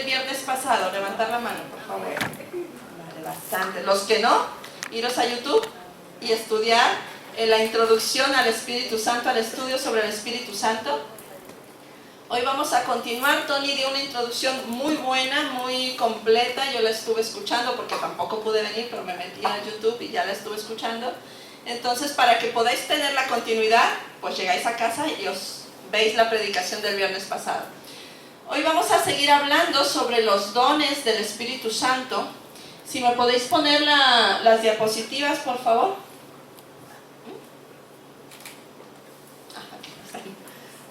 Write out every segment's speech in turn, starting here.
viernes pasado? Levantar la mano, por favor. Vale, bastante. Los que no, iros a YouTube y estudiar la introducción al Espíritu Santo, al estudio sobre el Espíritu Santo. Hoy vamos a continuar. Tony dio una introducción muy buena, muy completa. Yo la estuve escuchando porque tampoco pude venir, pero me metí a YouTube y ya la estuve escuchando. Entonces, para que podáis tener la continuidad, pues llegáis a casa y os veis la predicación del viernes pasado. Hoy vamos a seguir hablando sobre los dones del Espíritu Santo. Si me podéis poner las diapositivas, por favor.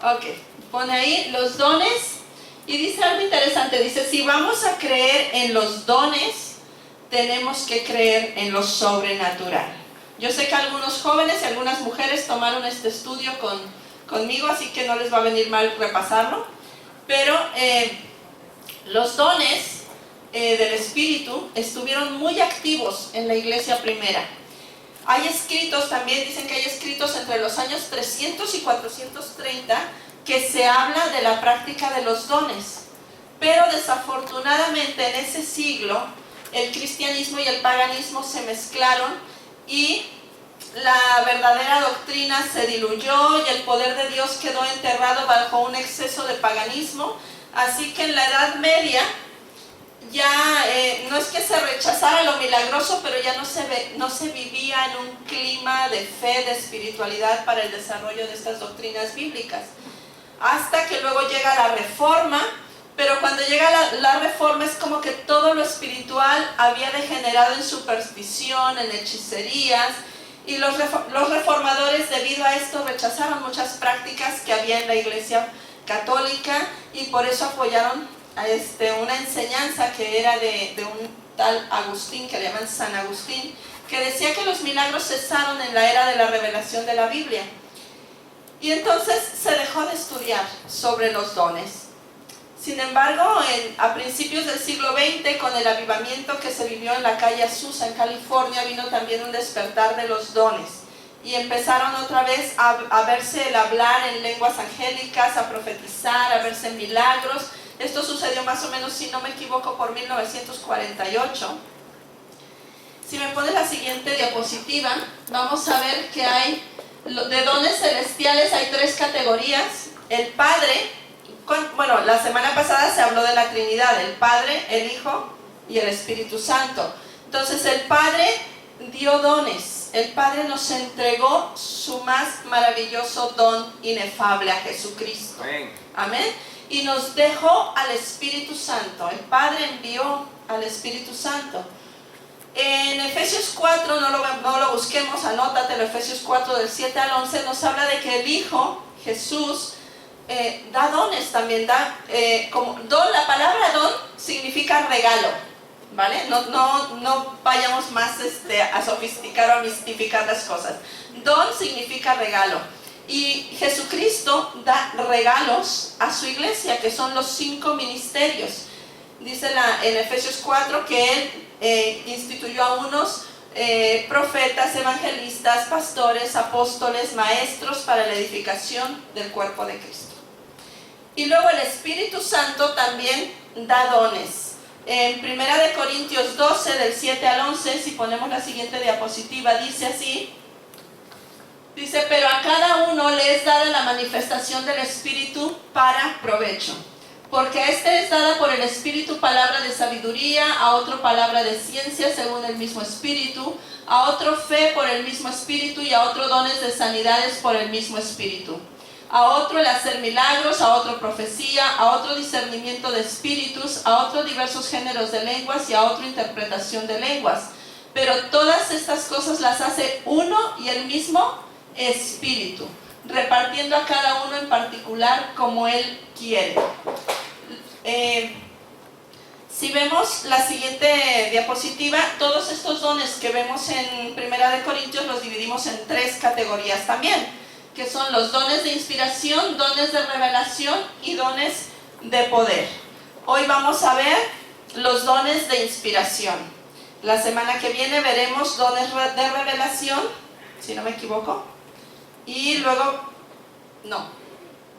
Ok, pone ahí los dones y dice algo interesante. Dice, si vamos a creer en los dones, tenemos que creer en lo sobrenatural. Yo sé que algunos jóvenes y algunas mujeres tomaron este estudio conmigo, así que no les va a venir mal repasarlo. Pero los dones del Espíritu estuvieron muy activos en la iglesia primera. Hay escritos, también dicen que hay escritos entre los años 300 y 430 que se habla de la práctica de los dones. Pero desafortunadamente en ese siglo el cristianismo y el paganismo se mezclaron y la verdadera doctrina se diluyó y el poder de Dios quedó enterrado bajo un exceso de paganismo. Así que en la Edad Media ya no es que se rechazara lo milagroso, pero ya no se vivía en un clima de fe, de espiritualidad para el desarrollo de estas doctrinas bíblicas. Hasta que luego llega la Reforma, pero cuando llega la Reforma es como que todo lo espiritual había degenerado en superstición, en hechicerías, y los reformadores debido a esto rechazaron muchas prácticas que había en la Iglesia católica y por eso apoyaron una enseñanza que era de un tal Agustín, que le llaman San Agustín, que decía que los milagros cesaron en la era de la revelación de la Biblia. Y entonces se dejó de estudiar sobre los dones. Sin embargo, a principios del siglo XX, con el avivamiento que se vivió en la calle Azusa, en California, vino también un despertar de los dones. Y empezaron otra vez a verse el hablar en lenguas angélicas, a profetizar, a verse milagros. Esto sucedió más o menos, si no me equivoco, por 1948. Si me pones la siguiente diapositiva, vamos a ver que hay, de dones celestiales hay 3 categorías. El Padre, bueno, la semana pasada se habló de la Trinidad, el Padre, el Hijo y el Espíritu Santo. Entonces el Padre dio dones, el Padre nos entregó su más maravilloso don inefable, a Jesucristo. Amén. Y nos dejó al Espíritu Santo. El Padre envió al Espíritu Santo. En Efesios 4, no lo busquemos, anótatelo, Efesios 4 del 7 al 11, nos habla de que el Hijo, Jesús, da dones también, como don. La palabra don significa regalo, ¿vale? No vayamos más a sofisticar o a mistificar las cosas. Don significa regalo. Y Jesucristo da regalos a su iglesia, que son los 5 ministerios. Dice en Efesios 4 que Él instituyó a unos profetas, evangelistas, pastores, apóstoles, maestros para la edificación del cuerpo de Cristo. Y luego el Espíritu Santo también da dones. En 1 Corintios 12, del 7 al 11, si ponemos la siguiente diapositiva, dice así. Dice, pero a cada uno le es dada la manifestación del Espíritu para provecho. Porque a este es dada por el Espíritu palabra de sabiduría, a otro palabra de ciencia según el mismo Espíritu, a otro fe por el mismo Espíritu y a otro dones de sanidades por el mismo Espíritu. A otro el hacer milagros, a otro profecía, a otro discernimiento de espíritus, a otro diversos géneros de lenguas y a otro interpretación de lenguas. Pero todas estas cosas las hace uno y el mismo Espíritu, repartiendo a cada uno en particular como Él quiere. Si vemos la siguiente diapositiva, todos estos dones que vemos en 1 Corintios los dividimos en 3 categorías también, que son los dones de inspiración, dones de revelación y dones de poder. Hoy vamos a ver los dones de inspiración. La semana que viene veremos dones de revelación, si no me equivoco. Y luego,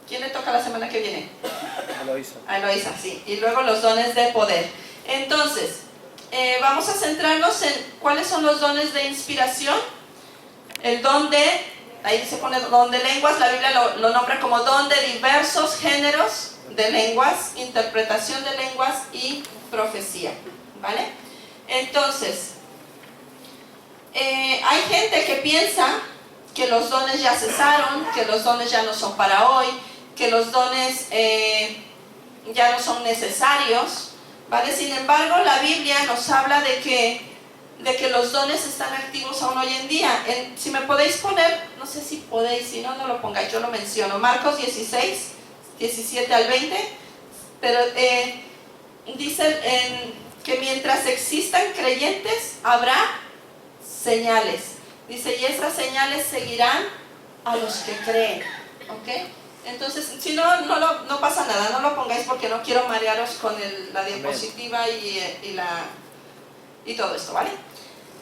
¿Quién le toca la semana que viene? Eloisa. A Eloisa, sí. Y luego los dones de poder. Entonces, vamos a centrarnos en cuáles son los dones de inspiración. El don de, ahí se pone don de lenguas, la Biblia lo nombra como don de diversos géneros de lenguas, interpretación de lenguas y profecía, ¿vale? Entonces, hay gente que piensa que los dones ya cesaron, que los dones ya no son para hoy, que los dones ya no son necesarios, ¿vale? Sin embargo, la Biblia nos habla de que los dones están activos aún hoy en día. Si me podéis poner, no sé si podéis, si no, no lo pongáis, yo lo menciono. Marcos 16, 17 al 20, pero dice que mientras existan creyentes, habrá señales. Dice, y esas señales seguirán a los que creen, ¿ok? Entonces, si no pasa nada, no lo pongáis porque no quiero marearos con la diapositiva y todo esto, ¿vale?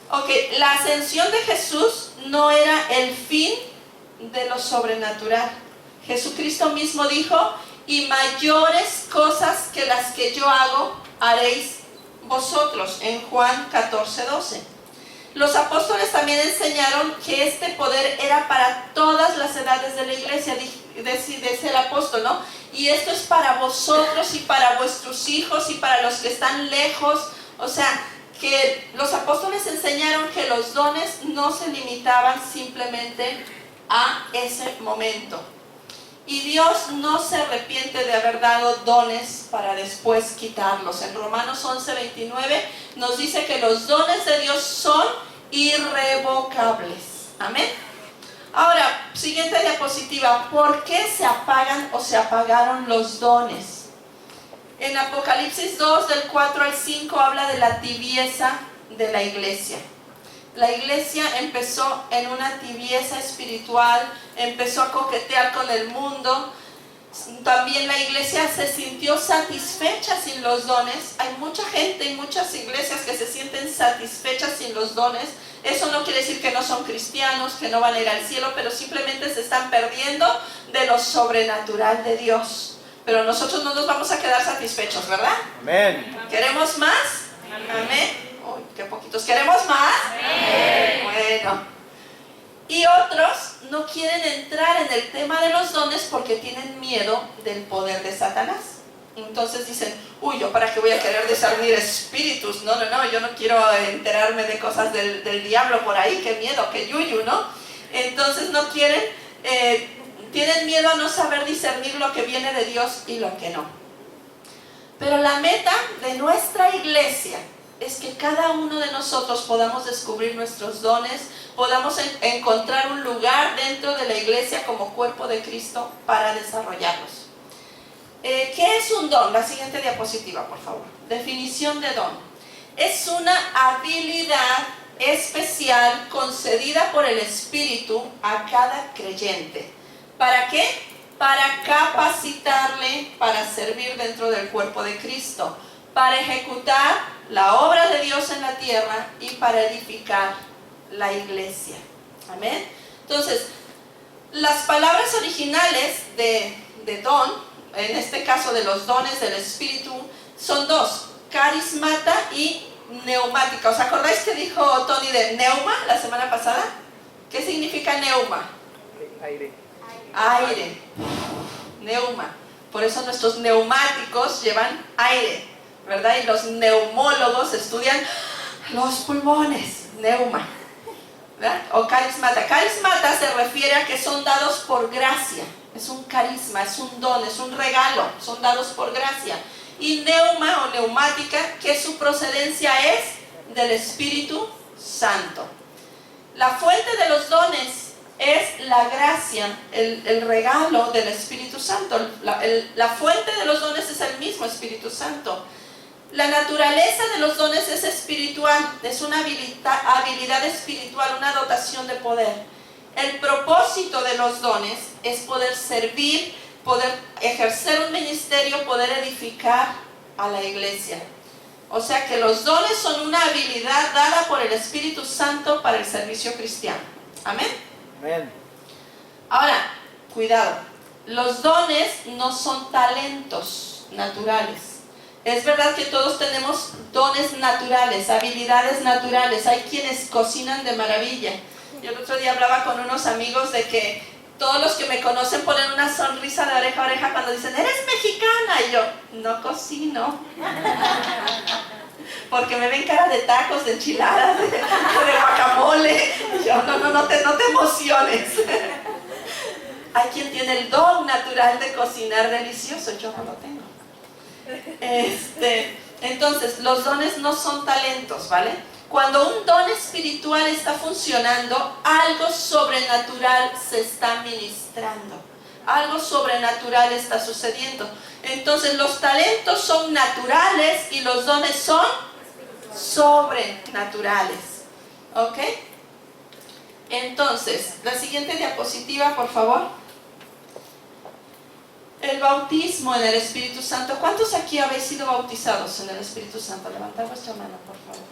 Ok, la ascensión de Jesús no era el fin de lo sobrenatural. Jesucristo mismo dijo, y mayores cosas que las que yo hago, haréis vosotros, en Juan 14, 12. Los apóstoles también enseñaron que este poder era para todas las edades de la iglesia, dice el apóstol, ¿no? Y esto es para vosotros y para vuestros hijos y para los que están lejos. O sea, que los apóstoles enseñaron que los dones no se limitaban simplemente a ese momento. Y Dios no se arrepiente de haber dado dones para después quitarlos. En Romanos 11:29 nos dice que los dones de Dios son irrevocables. Amén. Ahora, siguiente diapositiva. ¿Por qué se apagan o se apagaron los dones? En Apocalipsis 2, del 4 al 5, habla de la tibieza de la iglesia. La iglesia empezó en una tibieza espiritual, empezó a coquetear con el mundo. También la iglesia se sintió satisfecha sin los dones. Hay mucha gente y muchas iglesias que se sienten satisfechas sin los dones. Eso no quiere decir que no son cristianos, que no van a ir al cielo, pero simplemente se están perdiendo de lo sobrenatural de Dios. Pero nosotros no nos vamos a quedar satisfechos, ¿verdad? Amén. ¿Queremos más? Amén. Uy, qué poquitos. ¿Queremos más? Amén. Bueno. Y otros no quieren entrar en el tema de los dones porque tienen miedo del poder de Satanás. Entonces dicen, uy, ¿yo para qué voy a querer discernir espíritus? No, yo no quiero enterarme de cosas del diablo por ahí, qué miedo, qué yuyu, ¿no? Entonces no quieren, tienen miedo a no saber discernir lo que viene de Dios y lo que no. Pero la meta de nuestra iglesia es que cada uno de nosotros podamos descubrir nuestros dones, podamos encontrar un lugar dentro de la iglesia como cuerpo de Cristo para desarrollarlos. ¿Qué es un don? La siguiente diapositiva, por favor. Definición de don. Es una habilidad especial concedida por el Espíritu a cada creyente. ¿Para qué? Para capacitarle para servir dentro del cuerpo de Cristo, para ejecutar la obra de Dios en la tierra y para edificar la iglesia. Amén. Entonces, las palabras originales de don, en este caso de los dones del Espíritu, son dos: carismata y neumática. ¿Os acordáis que dijo Tony de neuma la semana pasada? ¿Qué significa neuma? Aire. Aire. Neuma. Por eso nuestros neumáticos llevan aire, ¿verdad? Y los neumólogos estudian los pulmones. Neuma, ¿verdad? O carismata. Carismata se refiere a que son dados por gracia. Es un carisma, es un don, es un regalo. Son dados por gracia. Y neuma o neumática, que su procedencia es del Espíritu Santo. La fuente de los dones es la gracia, el regalo del Espíritu Santo. La fuente de los dones es el mismo Espíritu Santo. La naturaleza de los dones es espiritual, es una habilidad espiritual, una dotación de poder. El propósito de los dones es poder servir, poder ejercer un ministerio, poder edificar a la iglesia. O sea que los dones son una habilidad dada por el Espíritu Santo para el servicio cristiano. Amén. Amén. Ahora, cuidado. los dones no son talentos naturales. Es verdad que todos tenemos dones naturales, habilidades naturales. Hay quienes cocinan de maravilla. Yo el otro día hablaba con unos amigos de que todos los que me conocen ponen una sonrisa de oreja a oreja cuando dicen, ¿eres mexicana? Y yo, no cocino. Porque me ven cara de tacos, de enchiladas, de guacamole. Y yo, no te emociones. Hay quien tiene el don natural de cocinar delicioso, yo no lo tengo. Entonces, los dones no son talentos, ¿vale? Cuando un don espiritual está funcionando, algo sobrenatural se está ministrando. Algo sobrenatural está sucediendo. Entonces, los talentos son naturales y los dones son sobrenaturales. ¿Ok? Entonces, la siguiente diapositiva, por favor. El bautismo en el Espíritu Santo. ¿Cuántos aquí habéis sido bautizados en el Espíritu Santo? Levantad vuestra mano, por favor.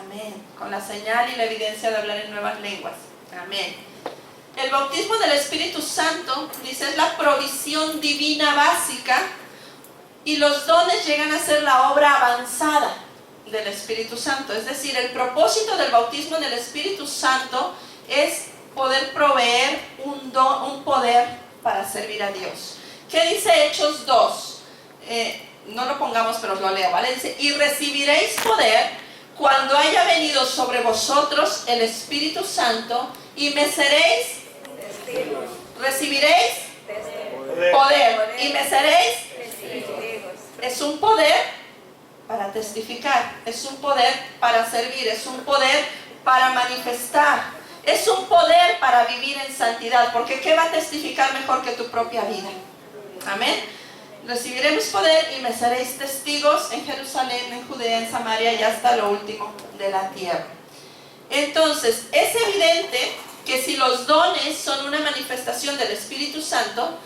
Amén. Con la señal y la evidencia de hablar en nuevas lenguas. Amén. El bautismo del Espíritu Santo, dice, es la provisión divina básica y los dones llegan a ser la obra avanzada del Espíritu Santo. Es decir, el propósito del bautismo en el Espíritu Santo es poder proveer un poder para servir a Dios. ¿Qué dice Hechos 2? No lo pongamos, pero os lo leo, ¿vale? Dice, y recibiréis poder cuando haya venido sobre vosotros el Espíritu Santo y me seréis testigos. Recibiréis poder y me seréis testigos. Es un poder para testificar, es un poder para servir, es un poder para manifestar. Es un poder para vivir en santidad, porque ¿qué va a testificar mejor que tu propia vida? Amén. Recibiremos poder y me seréis testigos en Jerusalén, en Judea, en Samaria y hasta lo último de la tierra. Entonces, es evidente que si los dones son una manifestación del Espíritu Santo,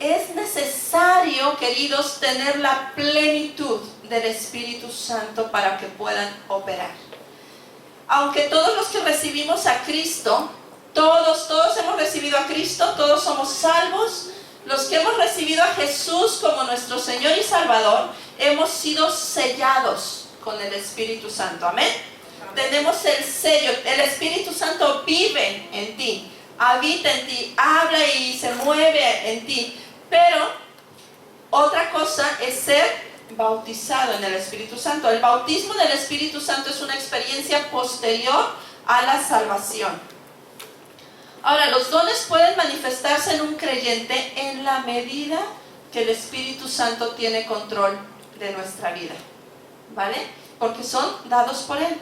es necesario, queridos, tener la plenitud del Espíritu Santo para que puedan operar. Aunque todos los que recibimos a Cristo, todos hemos recibido a Cristo, todos somos salvos, los que hemos recibido a Jesús como nuestro Señor y Salvador, hemos sido sellados con el Espíritu Santo. Amén. Tenemos el sello, el Espíritu Santo vive en ti, habita en ti, habla y se mueve en ti. Pero otra cosa es ser bautizado en el Espíritu Santo. El bautismo del Espíritu Santo es una experiencia posterior a la salvación. Ahora, los dones pueden manifestarse en un creyente en la medida que el Espíritu Santo tiene control de nuestra vida, ¿vale? Porque son dados por Él.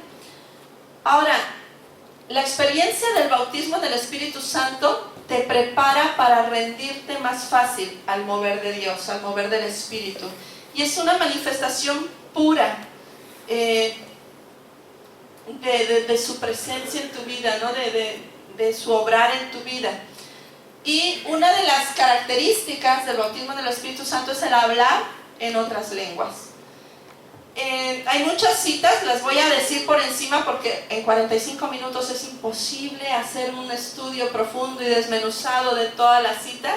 Ahora, la experiencia del bautismo del Espíritu Santo te prepara para rendirte más fácil al mover de Dios, al mover del Espíritu. Y es una manifestación pura de su presencia en tu vida, ¿no? de su obrar en tu vida. Y una de las características del bautismo del Espíritu Santo es el hablar en otras lenguas. Hay muchas citas, las voy a decir por encima porque en 45 minutos es imposible hacer un estudio profundo y desmenuzado de todas las citas.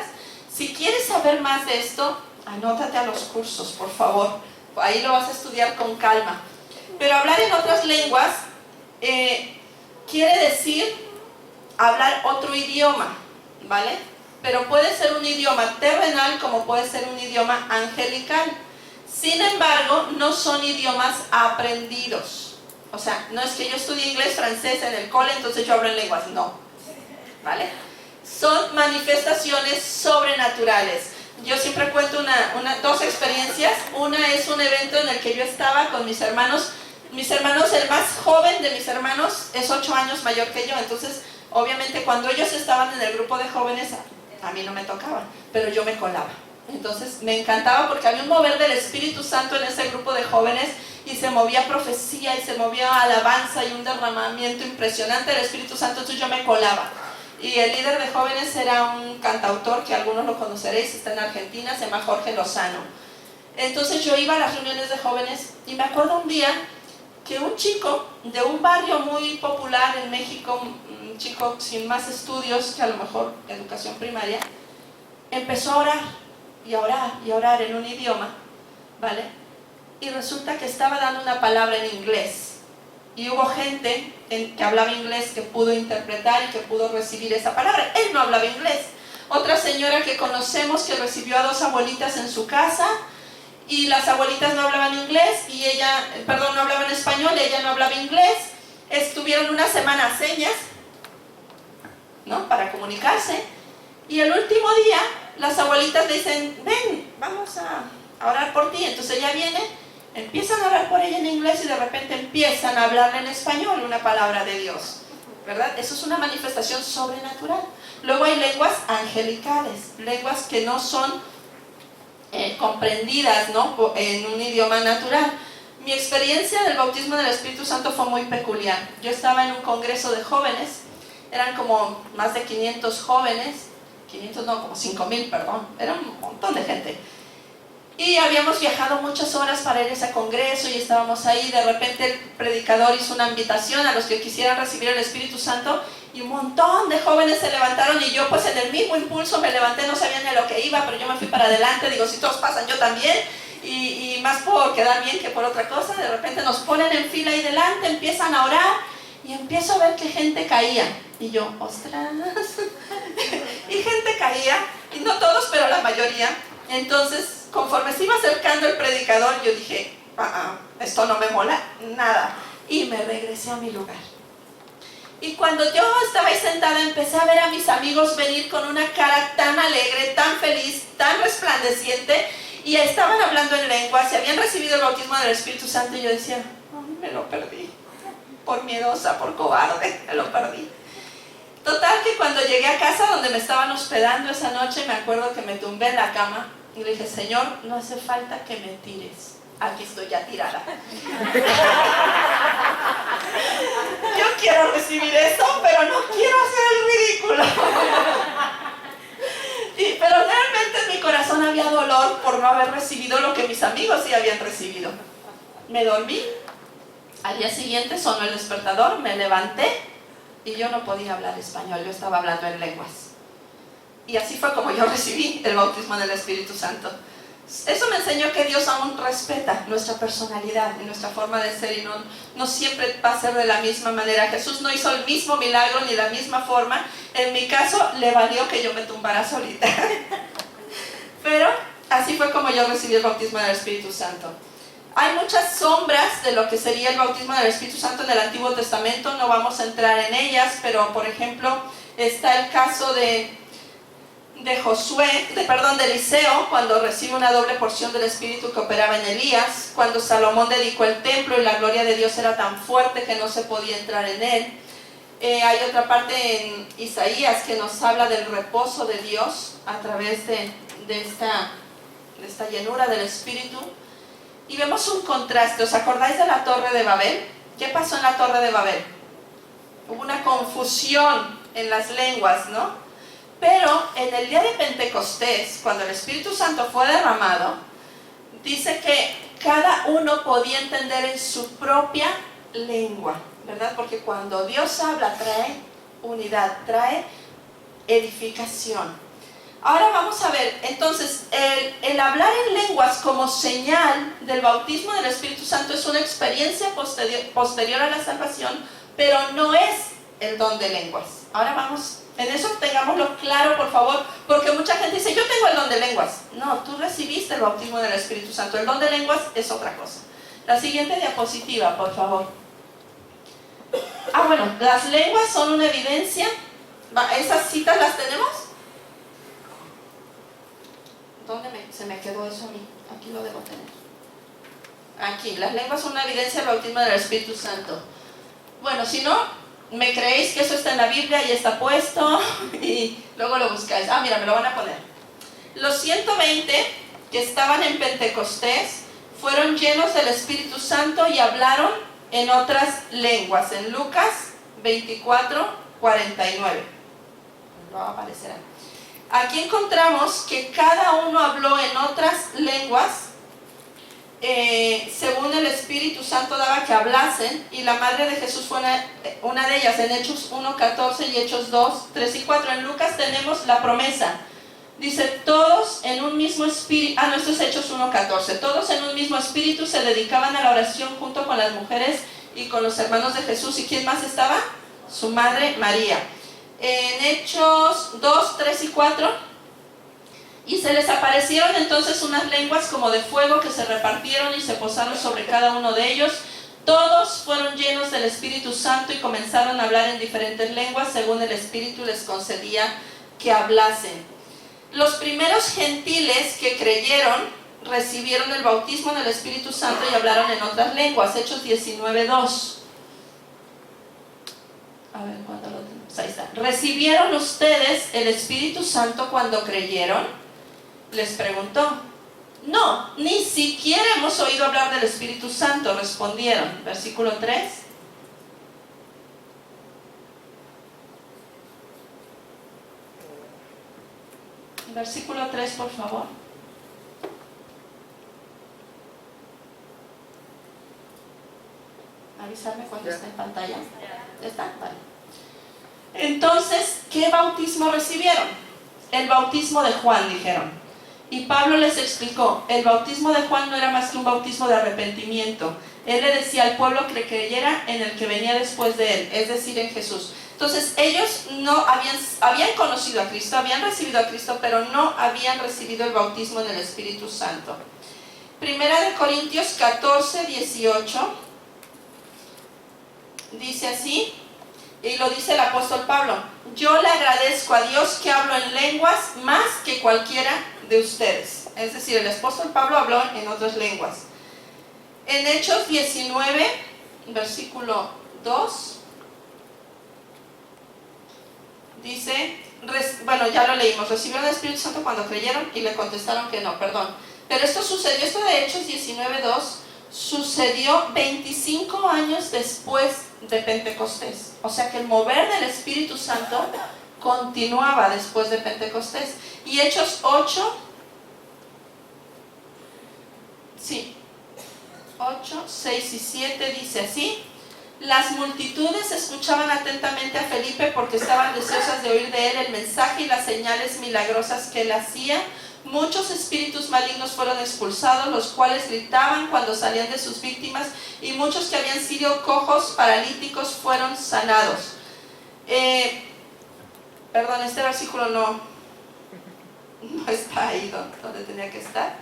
Si quieres saber más de esto, anótate a los cursos, por favor. Ahí lo vas a estudiar con calma. Pero hablar en otras lenguas quiere decir hablar otro idioma, ¿vale? Pero puede ser un idioma terrenal como puede ser un idioma angelical. Sin embargo, no son idiomas aprendidos. O sea, no es que yo estudie inglés, francés en el cole, entonces yo hablo en lenguas. No, ¿vale? Son manifestaciones sobrenaturales. Yo siempre cuento dos experiencias. Una es un evento en el que yo estaba con mis hermanos. Mis hermanos, el más joven de mis hermanos es 8 años mayor que yo. Entonces, obviamente, cuando ellos estaban en el grupo de jóvenes, a mí no me tocaba, pero yo me colaba. Entonces, me encantaba porque había un mover del Espíritu Santo en ese grupo de jóvenes y se movía profecía y se movía alabanza y un derramamiento impresionante del Espíritu Santo. Entonces, yo me colaba. Y el líder de jóvenes era un cantautor que algunos lo conoceréis, está en Argentina, se llama Jorge Lozano. Entonces yo iba a las reuniones de jóvenes y me acuerdo un día que un chico de un barrio muy popular en México, un chico sin más estudios que a lo mejor educación primaria, empezó a orar y a orar y a orar en un idioma, ¿vale? Y resulta que estaba dando una palabra en inglés. Y hubo gente que hablaba inglés que pudo interpretar y que pudo recibir esa palabra. Él no hablaba inglés. Otra señora que conocemos que recibió a 2 abuelitas en su casa, y las abuelitas no hablaban inglés y ella, no hablaban español, ella no hablaba inglés. Estuvieron una semana a señas, ¿no?, para comunicarse. Y el último día las abuelitas le dicen: ven, vamos a orar por ti. Entonces ella viene, empiezan a orar por ella en inglés y de repente empiezan a hablarle en español una palabra de Dios, ¿verdad? Eso es una manifestación sobrenatural. Luego hay lenguas angelicales, lenguas que no son comprendidas, ¿no?, en un idioma natural. Mi experiencia del bautismo del Espíritu Santo fue muy peculiar. Yo estaba en un congreso de jóvenes, eran como más de 500 jóvenes, 500 no, como 5,000, perdón, era un montón de gente. Y habíamos viajado muchas horas para ir a ese congreso y estábamos ahí. De repente el predicador hizo una invitación a los que quisieran recibir el Espíritu Santo y un montón de jóvenes se levantaron, y yo pues en el mismo impulso me levanté, no sabía ni a lo que iba, pero yo me fui para adelante. Digo, si todos pasan, yo también. Y más por quedar bien que por otra cosa. De repente nos ponen en fila ahí delante, empiezan a orar y empiezo a ver que gente caía. Y yo, ostras. Y gente caía, y no todos, pero la mayoría. Entonces, conforme se iba acercando el predicador, yo dije: esto no me mola nada. Y me regresé a mi lugar. Y cuando yo estaba ahí sentada, empecé a ver a mis amigos venir con una cara tan alegre, tan feliz, tan resplandeciente, y estaban hablando en lenguas y habían recibido el bautismo del Espíritu Santo. Y yo decía: ay, me lo perdí, por miedosa, por cobarde, me lo perdí. Total, que cuando llegué a casa donde me estaban hospedando esa noche, me acuerdo que me tumbé en la cama y le dije: Señor, no hace falta que me tires, aquí estoy ya tirada. Yo quiero recibir eso, pero no quiero hacer el ridículo. Pero realmente en mi corazón había dolor por no haber recibido lo que mis amigos sí habían recibido. Me dormí, al día siguiente sonó el despertador, me levanté y yo no podía hablar español, yo estaba hablando en lenguas. Y así fue como yo recibí el bautismo del Espíritu Santo. Eso me enseñó que Dios aún respeta nuestra personalidad y nuestra forma de ser, y no siempre va a ser de la misma manera. Jesús no hizo el mismo milagro ni la misma forma. En mi caso le valió que yo me tumbara solita. Pero así fue como yo recibí el bautismo del Espíritu Santo. Hay muchas sombras de lo que sería el bautismo del Espíritu Santo en el Antiguo Testamento, no vamos a entrar en ellas, pero por ejemplo está el caso de Eliseo, cuando recibe una doble porción del Espíritu que operaba en Elías, cuando Salomón dedicó el templo y la gloria de Dios era tan fuerte que no se podía entrar en él. Hay otra parte en Isaías que nos habla del reposo de Dios a través de esta llenura del Espíritu. Y vemos un contraste. ¿Os acordáis de la Torre de Babel? ¿Qué pasó en la Torre de Babel? Hubo una confusión en las lenguas, ¿no? Pero en el día de Pentecostés, cuando el Espíritu Santo fue derramado, dice que cada uno podía entender en su propia lengua, ¿verdad? Porque cuando Dios habla, trae unidad, trae edificación. Ahora vamos a ver, entonces, el hablar en lenguas como señal del bautismo del Espíritu Santo es una experiencia posterior a la salvación, pero no es el don de lenguas. Ahora vamos, en eso tengámoslo claro, por favor, porque mucha gente dice: yo tengo el don de lenguas. No, tú recibiste el bautismo del Espíritu Santo. El don de lenguas es otra cosa. La siguiente diapositiva, por favor. Bueno, las lenguas son una evidencia. ¿Esas citas las tenemos? ¿Dónde se me quedó eso a mí? Aquí lo debo tener. Aquí, las lenguas son una evidencia del bautismo del Espíritu Santo. Bueno, si no, me creéis que eso está en la Biblia y está puesto, y luego lo buscáis. Mira, me lo van a poner. Los 120 que estaban en Pentecostés fueron llenos del Espíritu Santo y hablaron en otras lenguas. En Lucas 24:49. No aparecerá. Aquí encontramos que cada uno habló en otras lenguas según el Espíritu Santo daba que hablasen, y la madre de Jesús fue una de ellas, en Hechos 1:14 y Hechos 2:3 y 4. En Lucas tenemos la promesa: Dice, todos en un mismo espíritu, no, esto es Hechos 1:14, todos en un mismo espíritu se dedicaban a la oración junto con las mujeres y con los hermanos de Jesús. ¿Y quién más estaba? Su madre María. En Hechos 2, 3 y 4, y se les aparecieron entonces unas lenguas como de fuego que se repartieron y se posaron sobre cada uno de ellos. Todos fueron llenos del Espíritu Santo y comenzaron a hablar en diferentes lenguas según el Espíritu les concedía que hablasen. Los primeros gentiles que creyeron recibieron el bautismo en el Espíritu Santo y hablaron en otras lenguas. Hechos 19:2. A ver, ¿cuándo lo tenemos? Ahí está. ¿Recibieron ustedes el Espíritu Santo cuando creyeron? Les preguntó. No, ni siquiera hemos oído hablar del Espíritu Santo, respondieron. Versículo 3. Versículo 3, por favor. Avísame cuando esté en pantalla. ¿Ya está? Vale. Entonces, ¿qué bautismo recibieron? El bautismo de Juan, dijeron. Y Pablo les explicó, el bautismo de Juan no era más que un bautismo de arrepentimiento. Él le decía al pueblo que creyera en el que venía después de él, es decir, en Jesús. Entonces ellos no habían conocido a Cristo, habían recibido a Cristo, pero no habían recibido el bautismo en el Espíritu Santo. Primera de Corintios 14, 18, dice así, y lo dice el apóstol Pablo: yo le agradezco a Dios que hablo en lenguas más que cualquiera de ustedes. Es decir, el apóstol Pablo habló en otras lenguas. En Hechos 19, versículo 2, dice, bueno, ya lo leímos, recibieron el Espíritu Santo cuando creyeron, y le contestaron que no, perdón. Pero esto de Hechos 19:2 sucedió 25 años después de Pentecostés. O sea que el mover del Espíritu Santo continuaba después de Pentecostés. Y Hechos 8, 6 y 7 dice así: las multitudes escuchaban atentamente a Felipe porque estaban deseosas de oír de él el mensaje y las señales milagrosas que él hacía. Muchos espíritus malignos fueron expulsados, los cuales gritaban cuando salían de sus víctimas, y muchos que habían sido cojos, paralíticos, fueron sanados. Perdón, este versículo no está ahí donde tenía que estar.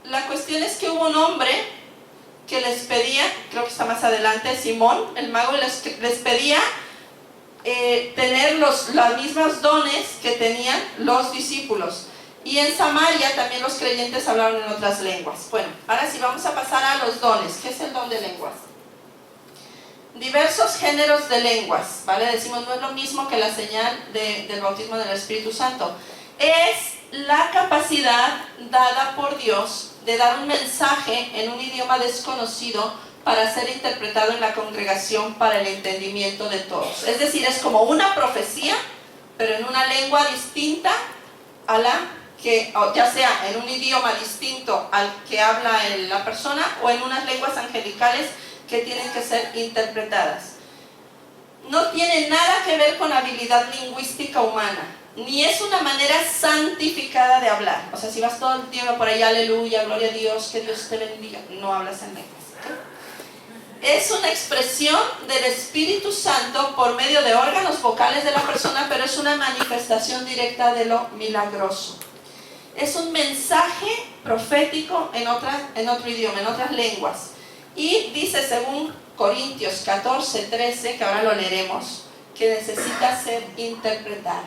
La cuestión es que hubo un hombre que les pedía, creo que está más adelante, Simón, el mago, les pedía tener los mismos dones que tenían los discípulos. Y en Samaria también los creyentes hablaron en otras lenguas. Bueno, ahora sí vamos a pasar a los dones. ¿Qué es el don de lenguas? Diversos géneros de lenguas, ¿vale? Decimos, no es lo mismo que la señal del bautismo del Espíritu Santo. Es la capacidad dada por Dios de dar un mensaje en un idioma desconocido para ser interpretado en la congregación para el entendimiento de todos. Es decir, es como una profecía, pero en una lengua distinta a la que, ya sea en un idioma distinto al que habla la persona, o en unas lenguas angelicales que tienen que ser interpretadas. No tiene nada que ver con habilidad lingüística humana, ni es una manera santificada de hablar. O sea, si vas todo el tiempo por ahí, aleluya, gloria a Dios, que Dios te bendiga, no hablas en lenguas. Es una expresión del Espíritu Santo por medio de órganos vocales de la persona, pero es una manifestación directa de lo milagroso. Es un mensaje profético en otro idioma, en otras lenguas. Y dice, según Corintios 14, 13, que ahora lo leeremos, que necesita ser interpretada.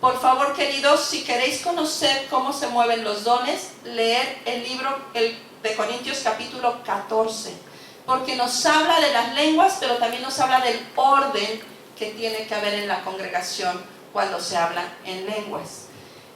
Por favor, queridos, si queréis conocer cómo se mueven los dones, leer el libro de Corintios capítulo 14, porque nos habla de las lenguas, pero también nos habla del orden que tiene que haber en la congregación cuando se habla en lenguas.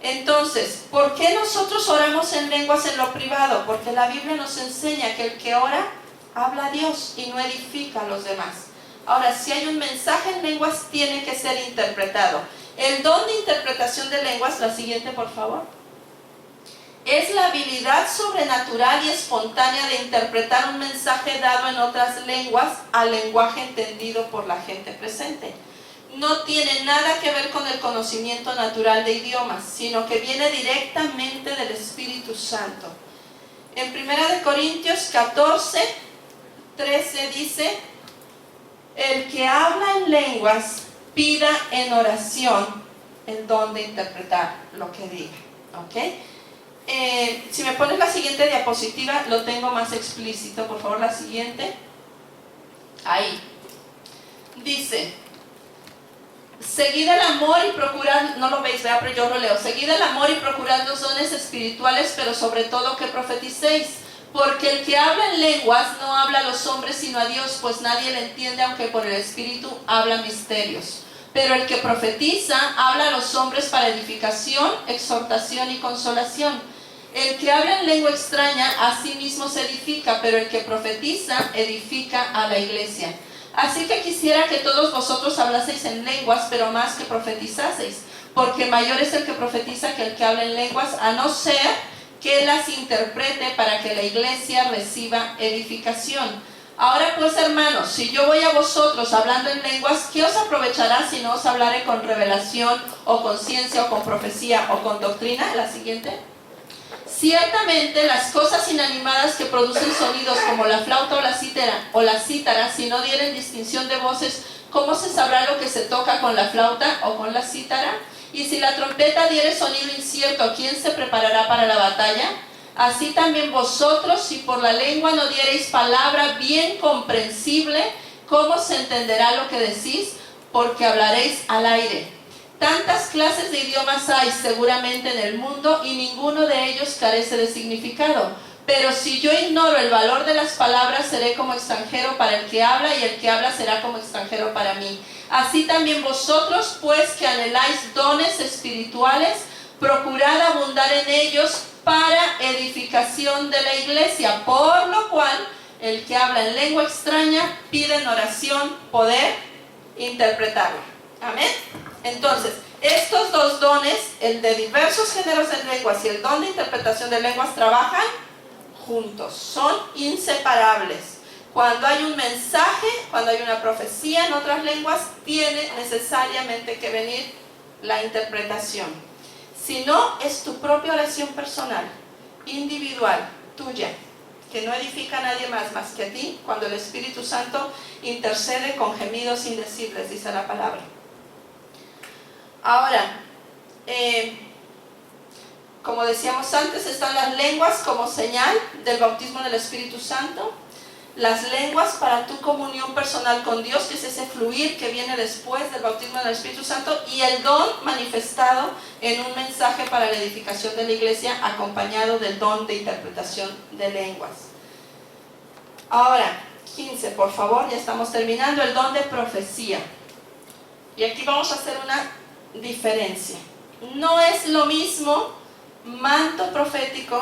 Entonces, ¿por qué nosotros oramos en lenguas en lo privado? Porque la Biblia nos enseña que el que ora habla a Dios y no edifica a los demás. Ahora, si hay un mensaje en lenguas, tiene que ser interpretado. El don de interpretación de lenguas, la siguiente por favor, es la habilidad sobrenatural y espontánea de interpretar un mensaje dado en otras lenguas al lenguaje entendido por la gente presente. no tiene nada que ver con el conocimiento natural de idiomas, sino que viene directamente del Espíritu Santo. En 1 Corintios 14, 13 dice: el que habla en lenguas, pida en oración el don de interpretar lo que diga. ¿Ok? Si me pones la siguiente diapositiva, lo tengo más explícito. Por favor, la siguiente. Ahí. Dice: seguid el amor y procurad, no lo veis, ¿verdad? Pero yo lo leo. Seguid el amor y procurad los dones espirituales, pero sobre todo que profeticéis. Porque el que habla en lenguas no habla a los hombres sino a Dios, pues nadie le entiende, aunque por el Espíritu habla misterios. Pero el que profetiza habla a los hombres para edificación, exhortación y consolación. El que habla en lengua extraña a sí mismo se edifica, pero el que profetiza edifica a la iglesia. Así que quisiera que todos vosotros hablaseis en lenguas, pero más que profetizaseis, porque mayor es el que profetiza que el que habla en lenguas, a no ser que las interprete para que la iglesia reciba edificación. Ahora pues, hermanos, si yo voy a vosotros hablando en lenguas, ¿qué os aprovechará si no os hablaré con revelación, o con ciencia, o con profecía, o con doctrina? La siguiente. Ciertamente las cosas inanimadas que producen sonidos como la flauta o la cítara, si no dieren distinción de voces, ¿cómo se sabrá lo que se toca con la flauta o con la cítara? Y si la trompeta diere sonido incierto, ¿quién se preparará para la batalla? Así también vosotros, si por la lengua no diereis palabra bien comprensible, ¿cómo se entenderá lo que decís? Porque hablaréis al aire. Tantas clases de idiomas hay seguramente en el mundo y ninguno de ellos carece de significado. Pero si yo ignoro el valor de las palabras, seré como extranjero para el que habla, y el que habla será como extranjero para mí. Así también vosotros, pues que anheláis dones espirituales, procurad abundar en ellos para edificación de la iglesia. Por lo cual, el que habla en lengua extraña pide en oración poder interpretarla. Amén. Entonces, estos dos dones, el de diversos géneros de lenguas y el don de interpretación de lenguas, trabajan juntos, son inseparables. Cuando hay un mensaje, cuando hay una profecía en otras lenguas, tiene necesariamente que venir la interpretación. Si no, es tu propia oración personal, individual, tuya, que no edifica a nadie más que a ti, cuando el Espíritu Santo intercede con gemidos indecibles, dice la palabra. Ahora, como decíamos antes, están las lenguas como señal del bautismo del Espíritu Santo. Las lenguas para tu comunión personal con Dios, que es ese fluir que viene después del bautismo del Espíritu Santo, y el don manifestado en un mensaje para la edificación de la iglesia, acompañado del don de interpretación de lenguas. Ahora, 15, por favor, ya estamos terminando, el don de profecía. Y aquí vamos a hacer una diferencia. No es lo mismo manto profético,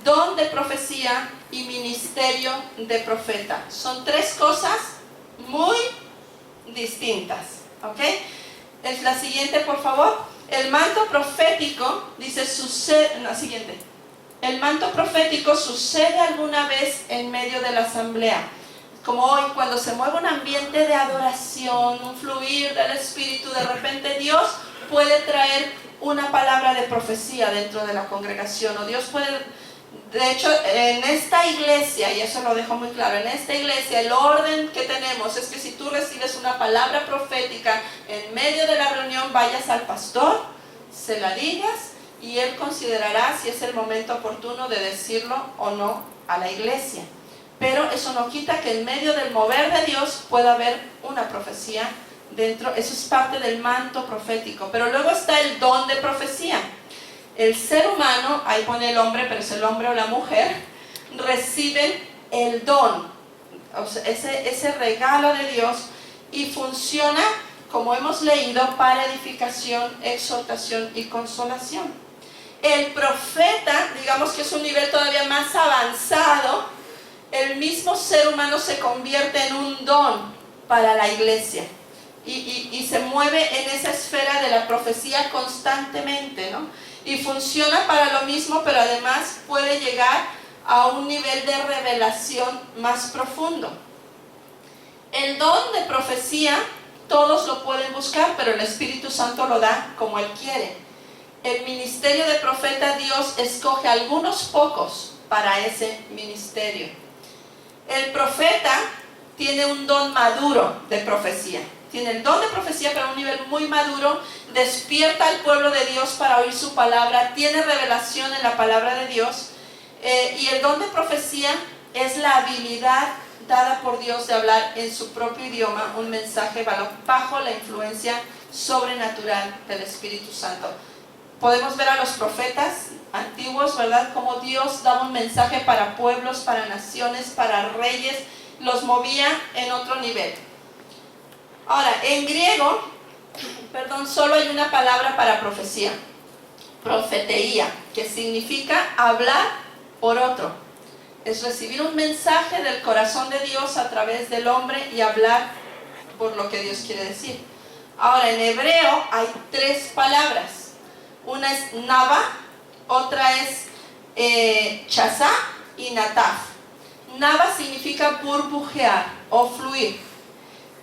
don de profecía y ministerio de profeta. Son tres cosas muy distintas. ¿Ok? Es la siguiente, por favor. El manto profético, dice, la siguiente. El manto profético sucede alguna vez en medio de la asamblea. Como hoy, cuando se mueve un ambiente de adoración, un fluir del Espíritu, de repente Dios puede traer una palabra de profecía dentro de la congregación, o Dios puede, de hecho, en esta iglesia, y eso lo dejo muy claro, en esta iglesia el orden que tenemos es que si tú recibes una palabra profética en medio de la reunión, vayas al pastor, se la digas, y él considerará si es el momento oportuno de decirlo o no a la iglesia. Pero eso no quita que en medio del mover de Dios pueda haber una profecía dentro. Eso es parte del manto profético. Pero luego está el don de profecía. El ser humano, ahí pone el hombre, pero es el hombre o la mujer, reciben el don, o sea, ese regalo de Dios, y funciona, como hemos leído, para edificación, exhortación y consolación. El profeta, digamos que es un nivel todavía más avanzado. El mismo ser humano se convierte en un don para la iglesia y se mueve en esa esfera de la profecía constantemente, ¿no? Y funciona para lo mismo, pero además puede llegar a un nivel de revelación más profundo. El don de profecía todos lo pueden buscar, pero el Espíritu Santo lo da como Él quiere. El ministerio de profeta, Dios escoge algunos pocos para ese ministerio. El profeta tiene un don maduro de profecía. Tiene el don de profecía, pero a un nivel muy maduro. Despierta al pueblo de Dios para oír su palabra. Tiene revelación en la palabra de Dios. Y el don de profecía es la habilidad dada por Dios de hablar en su propio idioma un mensaje bajo la influencia sobrenatural del Espíritu Santo. Podemos ver a los profetas antiguos, ¿verdad? Como Dios daba un mensaje para pueblos, para naciones, para reyes. Los movía en otro nivel. Ahora, en griego, solo hay una palabra para profecía. Profeteía, que significa hablar por otro. Es recibir un mensaje del corazón de Dios a través del hombre y hablar por lo que Dios quiere decir. Ahora, en hebreo hay 3 palabras. Una es nava, otra es chazá y nataf. Nava significa burbujear o fluir.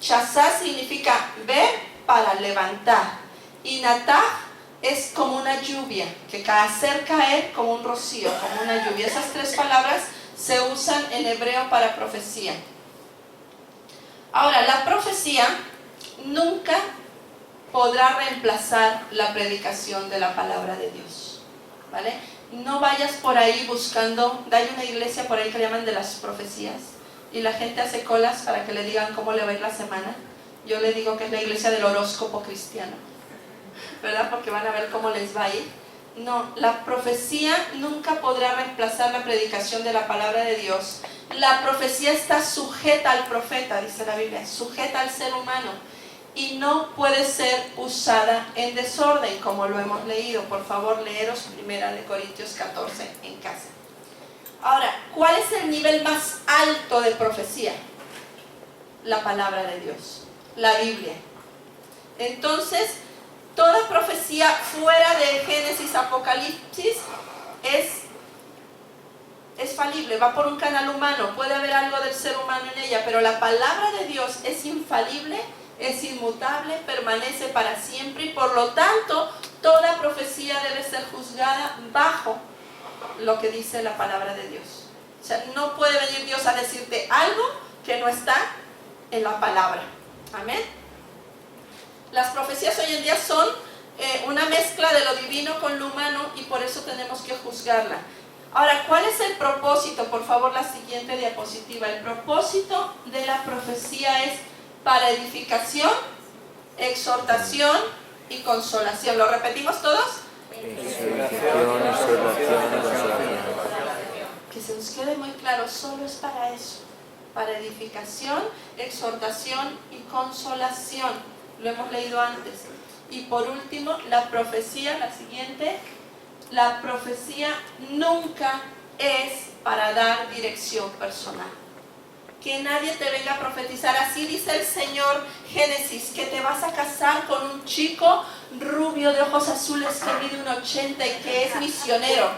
Chazá significa ver para levantar. Y nataf es como una lluvia, que hacer caer como un rocío, como una lluvia. Esas 3 palabras se usan en hebreo para profecía. Ahora, la profecía nunca podrá reemplazar la predicación de la palabra de Dios, ¿vale? No vayas por ahí buscando. Hay una iglesia por ahí que le llaman de las profecías y la gente hace colas para que le digan cómo le va a ir la semana. Yo le digo que es la iglesia del horóscopo cristiano, ¿verdad? Porque van a ver cómo les va a ir. No, la profecía nunca podrá reemplazar la predicación de la palabra de Dios. La profecía está sujeta al profeta, dice la Biblia, sujeta al ser humano, y no puede ser usada en desorden, como lo hemos leído. Por favor, leeros 1 Corintios 14 en casa. Ahora, ¿cuál es el nivel más alto de profecía? La palabra de Dios, la Biblia. Entonces, toda profecía fuera de Génesis, Apocalipsis es falible, va por un canal humano, puede haber algo del ser humano en ella, pero la palabra de Dios es infalible, es inmutable, permanece para siempre, y por lo tanto toda profecía debe ser juzgada bajo lo que dice la palabra de Dios. O sea, no puede venir Dios a decirte algo que no está en la palabra. Amén. Las profecías hoy en día son una mezcla de lo divino con lo humano, y por eso tenemos que juzgarla. Ahora, ¿cuál es el propósito? Por favor, la siguiente diapositiva. El propósito de la profecía es para edificación, exhortación y consolación. ¿Lo repetimos todos? Que se nos quede muy claro, solo es para eso, para edificación, exhortación y consolación. Lo hemos leído antes. Y por último, la profecía, la siguiente. La profecía nunca es para dar dirección personal. Que nadie te venga a profetizar. Así dice el Señor, Génesis, que te vas a casar con un chico rubio de ojos azules que mide 1,80 y que es misionero.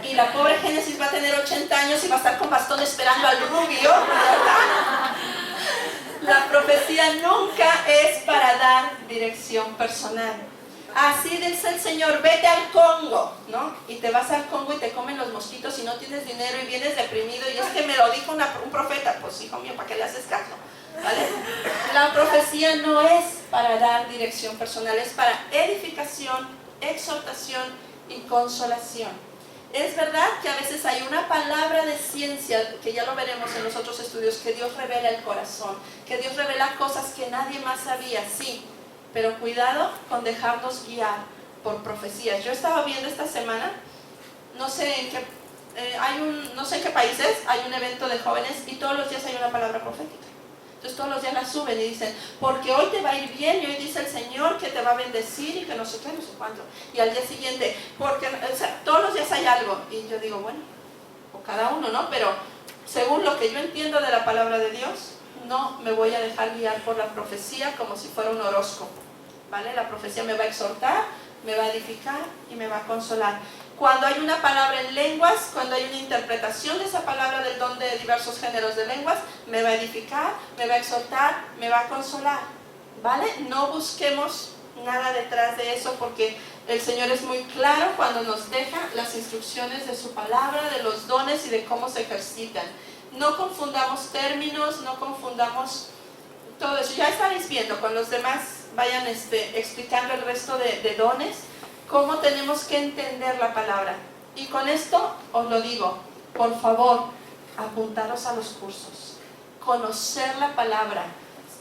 Y la pobre Génesis va a tener 80 años y va a estar con bastón esperando al rubio. La profecía nunca es para dar dirección personal. Así dice el Señor, vete al Congo, ¿no? Y te vas al Congo y te comen los mosquitos y no tienes dinero y vienes deprimido, y es que me lo dijo un profeta. Pues hijo mío, ¿para qué le haces caso? ¿Vale? La profecía no es para dar dirección personal, es para edificación, exhortación y consolación. Es verdad que a veces hay una palabra de ciencia, que ya lo veremos en los otros estudios, que Dios revela el corazón, que Dios revela cosas que nadie más sabía, sí. Pero cuidado con dejarnos guiar por profecías. Yo estaba viendo esta semana, no sé en qué países hay un evento de jóvenes y todos los días hay una palabra profética. Entonces todos los días la suben y dicen, porque hoy te va a ir bien, y hoy dice el Señor que te va a bendecir y que no sé qué, no sé cuánto. Y al día siguiente, porque todos los días hay algo. Y yo digo, bueno, o cada uno, ¿no? Pero según lo que yo entiendo de la palabra de Dios, no me voy a dejar guiar por la profecía como si fuera un horóscopo, ¿vale? La profecía me va a exhortar, me va a edificar y me va a consolar. Cuando hay una palabra en lenguas, cuando hay una interpretación de esa palabra del don de diversos géneros de lenguas, me va a edificar, me va a exhortar, me va a consolar. ¿vale? No busquemos nada detrás de eso porque el Señor es muy claro cuando nos deja las instrucciones de su palabra, de los dones y de cómo se ejercitan. No confundamos términos, no confundamos todo eso. Ya estaréis viendo con los demás, vayan explicando el resto de dones, cómo tenemos que entender la palabra. Y con esto os lo digo, por favor, apuntaros a los cursos, conocer la palabra.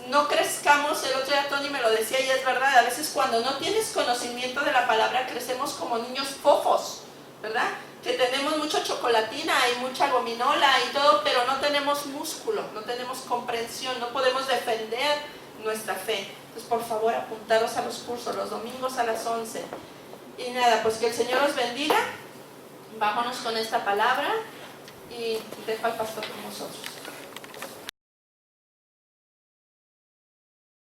No crezcamos, el otro día Tony me lo decía y es verdad, a veces cuando no tienes conocimiento de la palabra crecemos como niños fofos, ¿verdad? Que tenemos mucha chocolatina y mucha gominola y todo, pero no tenemos músculo, no tenemos comprensión, no podemos defender nuestra fe. Entonces, por favor, apuntaros a los cursos, los domingos a las 11. Y nada, pues que el Señor os bendiga. Vámonos con esta palabra y dejo al pastor con nosotros.